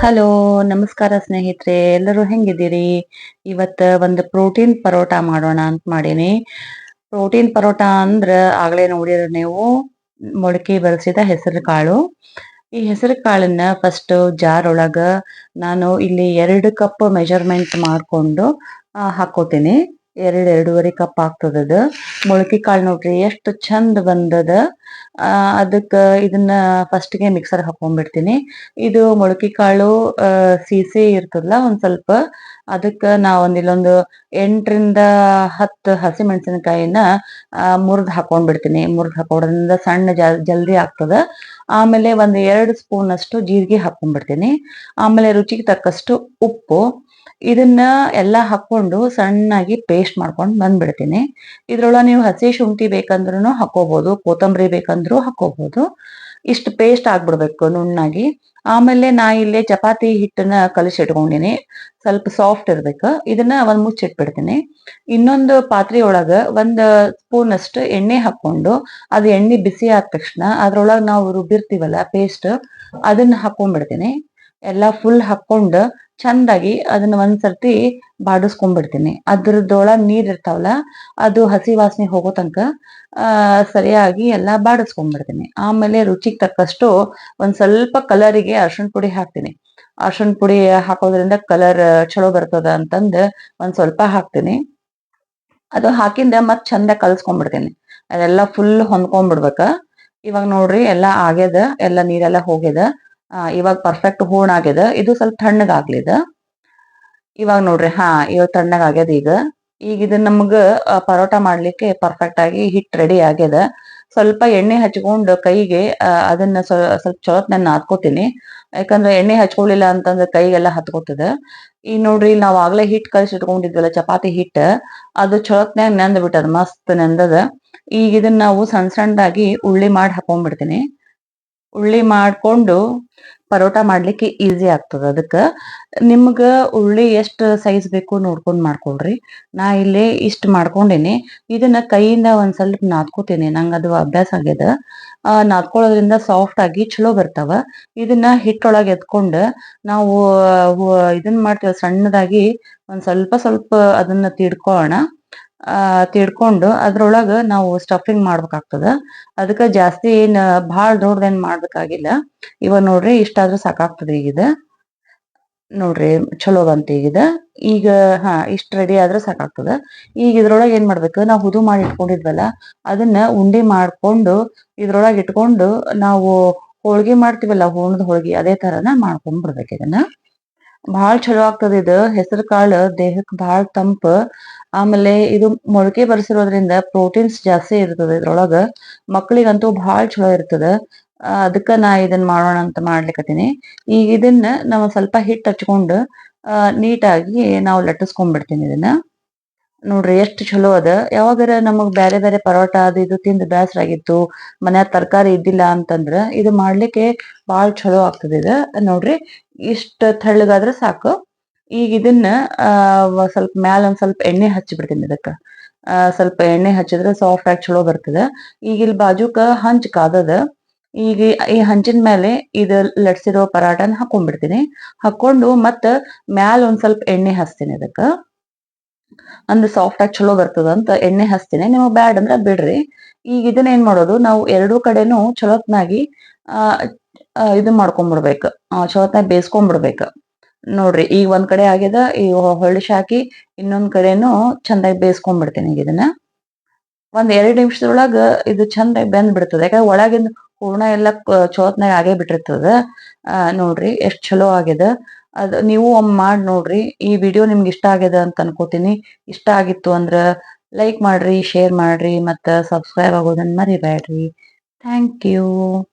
Hello, ನಮಸ್ಕಾರ ಸ್ನೇಹಿತರೆ. ಎಲ್ಲರೂ ಹೆಂಗಿದ್ದೀರಿ? ಇವತ್ತ ಒಂದು ಪ್ರೋಟೀನ್ ಪರೋಟ ಮಾಡೋಣ ಅಂತ ಮಾಡೀನಿ. ಪ್ರೋಟೀನ್ ಪರೋಟ ಅಂದ್ರ ಆಗ್ಲೇ ನೋಡಿರ ನೀವು, ಮೊಳಕೆ ಬರಿಸಿದ ಹೆಸರು ಕಾಳು. ಈ ಹೆಸರು ಕಾಳನ್ನ ಫಸ್ಟ್ ಜಾರ್ ಒಳಗ ನಾನು ಇಲ್ಲಿ 2 ಕಪ್ ಮೆಜರ್ಮೆಂಟ್ ಮಾಡ್ಕೊಂಡು ಹಾಕೋತೀನಿ. 2-2.5 ಕಪ್ ಆಗ್ತದದ. ಮೊಳಕೆ ಕಾಳು ನೋಡ್ರಿ ಎಷ್ಟು ಚಂದ ಬಂದದ. ಅದಕ್ಕ ಇದನ್ನ ಫಸ್ಟ್ಗೆ ಮಿಕ್ಸರ್ ಹಾಕೊಂಡ್ಬಿಡ್ತೀನಿ. ಇದು ಮೊಳಕೆ ಕಾಳು ಸೀಸೆ ಇರ್ತದಲ್ಲ ಒಂದ್ ಸ್ವಲ್ಪ, ಅದಕ್ಕ ನಾ ಇಲ್ಲೊಂದು 8-10 ಹಸಿಮೆಣಸಿನಕಾಯಿನ ಮುರಿದ್ ಹಾಕೊಂಡ್ಬಿಡ್ತೀನಿ. ಮುರಿದ್ ಹಾಕೋದ್ರಿಂದ ಸಣ್ಣ ಜಲ್ದಿ ಆಗ್ತದ. ಆಮೇಲೆ 2 ಸ್ಪೂನ್ ಅಷ್ಟು ಜೀರಿಗೆ ಹಾಕೊಂಡ್ಬಿಡ್ತೀನಿ. ಆಮೇಲೆ ರುಚಿಗೆ ತಕ್ಕಷ್ಟು ಉಪ್ಪು. ಇದನ್ನ ಎಲ್ಲಾ ಹಾಕೊಂಡು ಸಣ್ಣಾಗಿ ಪೇಸ್ಟ್ ಮಾಡ್ಕೊಂಡು ಬಂದ್ಬಿಡ್ತೀನಿ. ಇದ್ರೊಳಗ ನೀವು ಹಸಿ ಶುಂಠಿ ಬೇಕಂದ್ರೂ ಹಾಕೋಬಹುದು, ಕೊತ್ತಂಬರಿ ಬೇಕಂದ್ರೂ ಹಾಕೋಬಹುದು. ಇಷ್ಟು ಪೇಸ್ಟ್ ಆಗ್ಬಿಡ್ಬೇಕು ನುಣ್ಣಾಗಿ. ಆಮೇಲೆ ನಾ ಇಲ್ಲಿ ಚಪಾತಿ ಹಿಟ್ಟನ್ನ ಕಲಸಿ ಇಟ್ಕೊಂಡಿನಿ, ಸ್ವಲ್ಪ ಸಾಫ್ಟ್ ಇರ್ಬೇಕು. ಇದನ್ನ ಮುಚ್ಚಿಟ್ಬಿಡ್ತೀನಿ. ಇನ್ನೊಂದು ಪಾತ್ರೆ ಒಳಗ 1 ಸ್ಪೂನ್ ಅಷ್ಟು ಎಣ್ಣೆ ಹಾಕೊಂಡು, ಅದು ಎಣ್ಣೆ ಬಿಸಿ ಆದ ತಕ್ಷಣ ಅದ್ರೊಳಗ ನಾವು ರುಬ್ಬಿರ್ತೀವಲ್ಲ ಪೇಸ್ಟ್, ಅದನ್ನ ಹಾಕೊಂಡ್ಬಿಡ್ತೀನಿ. ಎಲ್ಲಾ ಫುಲ್ ಹಾಕೊಂಡು ಚಂದಾಗಿ ಅದನ್ನ ಒಂದ್ಸರ್ತಿ ಬಾಡಿಸ್ಕೊಂಡ್ಬಿಡ್ತೀನಿ. ಅದ್ರದೊಳಗ್ ನೀರ್ ಇರ್ತಾವಲ್ಲ, ಅದು ಹಸಿ ವಾಸನೆ ಹೋಗೋ ತನಕ ಸರಿಯಾಗಿ ಎಲ್ಲಾ ಬಾಡಿಸ್ಕೊಂಡ್ಬಿಡ್ತೀನಿ. ಆಮೇಲೆ ರುಚಿಗೆ ತಕ್ಕಷ್ಟು ಒಂದ್ ಸ್ವಲ್ಪ ಕಲರಿಗೆ ಅರ್ಶಿಣ ಪುಡಿ ಹಾಕ್ತೀನಿ. ಅರ್ಶಿಣ ಪುಡಿ ಹಾಕೋದ್ರಿಂದ ಕಲರ್ ಚಲೋ ಬರ್ತದ ಅಂತಂದ್ ಒಂದ್ ಸ್ವಲ್ಪ ಹಾಕ್ತೀನಿ. ಅದು ಹಾಕಿಂದ ಮತ್ ಚಂದ ಕಲ್ಸ್ಕೊಂಡ್ಬಿಡ್ತೀನಿ. ಅದೆಲ್ಲಾ ಫುಲ್ ಹೊಂದ್ಕೊಂಡ್ಬಿಡ್ಬೇಕ. ಇವಾಗ ನೋಡ್ರಿ ಎಲ್ಲಾ ಆಗ್ಯದ, ಎಲ್ಲಾ ನೀರೆಲ್ಲಾ ಹೋಗ್ಯದ. ಇವಾಗ ಪರ್ಫೆಕ್ಟ್ ಹೂರ್ಣ ಆಗ್ಯದ. ಇದು ಸ್ವಲ್ಪ ತಣ್ಣಗಾಗ್ಲಿದ. ಇವಾಗ ನೋಡ್ರಿ, ಇವಾಗ ತಣ್ಣಗಾಗ್ಯದ. ಈಗ ಇದನ್ನ ನಮ್ಗ ಪರೋಟ ಮಾಡ್ಲಿಕ್ಕೆ ಪರ್ಫೆಕ್ಟ್ ಆಗಿ ಹಿಟ್ ರೆಡಿ ಆಗ್ಯದ. ಸ್ವಲ್ಪ ಎಣ್ಣೆ ಹಚ್ಕೊಂಡು ಕೈಗೆ ಅದನ್ನ ಸ್ವಲ್ಪ ಚೊಲೋತ್ನ ನಾದ್ಕೋತೀನಿ. ಯಾಕಂದ್ರೆ ಎಣ್ಣೆ ಹಚ್ಕೊಳ್ಳಿಲ್ಲ ಅಂತಂದ್ರೆ ಕೈಗೆಲ್ಲ ಹತ್ಕೋತದ. ಈಗ ನೋಡ್ರಿ, ನಾವ್ ಆಗ್ಲೇ ಹಿಟ್ ಕಲ್ಸಿ ಇಟ್ಕೊಂಡಿದ್ವಲ್ಲ ಚಪಾತಿ ಹಿಟ್ಟ, ಅದು ಚೊಲೋತ್ನ್ಯಾಗ ನೆಂದ್ ಬಿಟ್ಟದ, ಮಸ್ತ್ ನೆಂದದ. ಈಗ ಇದನ್ನ ನಾವು ಸಣ್ಣ ಸಣ್ಣದಾಗಿ ಉಳ್ಳಿ ಮಾಡಿ ಹಾಕೊಂಡ್ಬಿಡ್ತೀನಿ. ಉಳ್ಳಿ ಮಾಡ್ಕೊಂಡು ಪರೋಟ ಮಾಡ್ಲಿಕ್ಕೆ ಈಸಿ ಆಗ್ತದ. ಅದಕ್ಕ ನಿಮ್ಗ ಉಳ್ಳಿ ಎಷ್ಟ್ ಸೈಜ್ ಬೇಕು ನೋಡ್ಕೊಂಡ್ ಮಾಡ್ಕೊಳ್ರಿ. ನಾ ಇಲ್ಲಿ ಇಷ್ಟ ಮಾಡ್ಕೊಂಡಿನಿ. ಇದನ್ನ ಕೈಯಿಂದ ಒಂದ್ ಸ್ವಲ್ಪ ನಾದ್ಕೋತೀನಿ, ನಂಗ ಅದು ಅಭ್ಯಾಸ ಆಗ್ಯದ. ನಾದ್ಕೊಳ್ಳೋದ್ರಿಂದ ಸಾಫ್ಟ್ ಆಗಿ ಚಲೋ ಬರ್ತಾವ. ಇದನ್ನ ಹಿಟ್ಟೊಳಗೆ ಎತ್ಕೊಂಡ್ ನಾವು ಇದನ್ ಮಾಡ್ತೀವ ಸಣ್ಣದಾಗಿ, ಒಂದ್ ಸ್ವಲ್ಪ ಸ್ವಲ್ಪ ಅದನ್ನ ತಿಡ್ಕೊಳ್ಳೋಣ. ತಿಡ್ಕೊಂಡು ಅದ್ರೊಳಗ ನಾವು ಸ್ಟಫಿಂಗ್ ಮಾಡ್ಬೇಕಾಗ್ತದ. ಅದಕ್ಕ ಜಾಸ್ತಿ ಭಾಳ ದೊಡ್ಡದೇನ್ ಮಾಡ್ಬೇಕಾಗಿಲ್ಲ. ಇವಾಗ ನೋಡ್ರಿ, ಇಷ್ಟಾದ್ರೂ ಸಾಕಾಗ್ತದೆ. ಈಗಿದ ನೋಡ್ರಿ ಚಲೋ ಬಂತ. ಈಗ ಇಷ್ಟ ರೆಡಿ ಆದ್ರೆ ಸಾಕಾಗ್ತದ. ಈಗ ಇದ್ರೊಳಗೆ ಏನ್ ಮಾಡ್ಬೇಕು, ನಾವು ಹುದು ಮಾಡಿ ಇಟ್ಕೊಂಡಿದ್ವಲ್ಲ ಅದನ್ನ ಉಂಡೆ ಮಾಡ್ಕೊಂಡು ಇದ್ರೊಳಗೆ ಇಟ್ಕೊಂಡು ನಾವು ಹೋಳ್ಗಿ ಮಾಡ್ತೀವಲ್ಲ, ಹೂರ್ಣದ ಹೋಳ್ಗಿ, ಅದೇ ತರನ ಮಾಡ್ಕೊಂಡ್ ಬಿಡ್ಬೇಕು. ಇದನ್ನ ಬಹಳ ಚಲೋ ಆಗ್ತದ. ಇದು ಹೆಸರು ಕಾಳು ದೇಹಕ್ಕೆ ಬಹಳ ತಂಪ. ಆಮೇಲೆ ಇದು ಮೊಳಕೆ ಬರ್ಸಿರೋದ್ರಿಂದ ಪ್ರೋಟೀನ್ಸ್ ಜಾಸ್ತಿ ಇರ್ತದೆ ಇದ್ರೊಳಗ. ಮಕ್ಳಿಗಂತೂ ಬಹಳ ಚಲೋ ಇರ್ತದ. ಅದಕ್ಕ ನಾ ಇದನ್ನ ಮಾಡೋಣ ಅಂತ ಮಾಡ್ಲಿಕತ್ತೀನಿ. ಈಗ ಇದನ್ನ ನಾವು ಸ್ವಲ್ಪ ಹಿಟ್ಟು ಹಚ್ಕೊಂಡು ನೀಟಾಗಿ ನಾವು ಲಟ್ಟಿಸ್ಕೊಂಡ್ಬಿಡ್ತೀನಿ. ಇದನ್ನ ನೋಡ್ರಿ ಎಷ್ಟು ಚಲೋ ಅದ. ಯಾವಾಗಾರ ನಮಗ್ ಬೇರೆ ಬೇರೆ ಪರೋಟ ಅದು ಇದು ತಿಂದು ಬೇಸರ ಆಗಿತ್ತು, ಮನ್ಯಾಗ ತರಕಾರಿ ಇದ್ದಿಲ್ಲ ಅಂತಂದ್ರ ಇದು ಮಾಡ್ಲಿಕ್ಕೆ ಬಾಳ ಚಲೋ ಆಗ್ತದೆ. ಇದು ನೋಡ್ರಿ, ಇಷ್ಟ ತೆಳ್ಳಗಾದ್ರೆ ಸಾಕು. ಈಗ ಇದನ್ನ ಸ್ವಲ್ಪ ಮ್ಯಾಲ ಒಂದ್ ಸ್ವಲ್ಪ ಎಣ್ಣೆ ಹಚ್ಚಿಬಿಡ್ತೀನಿ. ಇದಕ್ಕ ಸ್ವಲ್ಪ ಎಣ್ಣೆ ಹಚ್ಚಿದ್ರೆ ಸಾಫ್ಟ್ ಆಗಿ ಚಲೋ ಬರ್ತದ. ಈಗ ಇಲ್ಲಿ ಬಾಜುಕ ಹಂಚ್ ಕಾದದ. ಈಗ ಈ ಹಂಚಿನ ಮೇಲೆ ಇದು ಲಟ್ಸಿರೋ ಪರಾಟನ ಹಾಕೊಂಡ್ಬಿಡ್ತೀನಿ. ಹಾಕೊಂಡು ಮತ್ತ ಮ್ಯಾಲ ಒಂದ್ ಸ್ವಲ್ಪ ಎಣ್ಣೆ ಹಚ್ತೀನಿ. ಅದಕ್ಕ ಅಂದ್ರೆ ಸಾಫ್ಟ್ ಆಗಿ ಚಲೋ ಬರ್ತದ ಅಂತ ಎಣ್ಣೆ ಹಚ್ತೀನಿ. ನಿಮಗ್ ಬ್ಯಾಡ್ ಅಂದ್ರ ಬಿಡ್ರಿ. ಈಗ ಇದನ್ನ ಏನ್ ಮಾಡೋದು, ನಾವು ಎರಡೂ ಕಡೆನೂ ಚಲೋತ್ನಾಗಿ ಇದು ಮಾಡ್ಕೊಂಡ್ಬಿಡ್ಬೇಕು, ಚಲೋತ್ನಾಗಿ ಬೇಯಿಸ್ಕೊಂಡ್ಬಿಡ್ಬೇಕು. ನೋಡ್ರಿ, ಈಗ ಒಂದ್ ಕಡೆ ಆಗ್ಯದ. ಈಗ ಹೊಳ್ಳಿಶ್ ಹಾಕಿ ಇನ್ನೊಂದ್ ಕಡೆನು ಚಂದಾಗಿ ಬೇಯಿಸ್ಕೊಂಡ್ಬಿಡ್ತೀನಿ. ಈಗ ಇದನ್ನ 1-2 ನಿಮಿಷದೊಳಗ ಇದು ಚಂದಾಗಿ ಬೆಂದ್ ಬಿಡ್ತದೆ. ಯಾಕಂದ್ರೆ ಒಳಗಿಂದ ಹೂರ್ಣ ಎಲ್ಲ ಚೋತ್ನಾಗ ಆಗೇ ಬಿಟ್ಟಿರ್ತದ. ನೋಡ್ರಿ ಎಷ್ಟ್ ಚಲೋ ಆಗ್ಯದ. ಅದ್ ನೀವು ಒಮ್ಮೆ ಮಾಡಿ ನೋಡ್ರಿ. ಈ ವಿಡಿಯೋ ನಿಮ್ಗೆ ಇಷ್ಟ ಆಗ್ಯದ ಅಂತ ಅನ್ಕೋತೀನಿ. ಇಷ್ಟ ಆಗಿತ್ತು ಅಂದ್ರ ಲೈಕ್ ಮಾಡ್ರಿ, ಶೇರ್ ಮಾಡ್ರಿ, ಮತ್ತ ಸಬ್ಸ್ಕ್ರೈಬ್ ಆಗೋದನ್ನ ಮರಿಬ್ಯಾಡ್ರಿ. Thank you.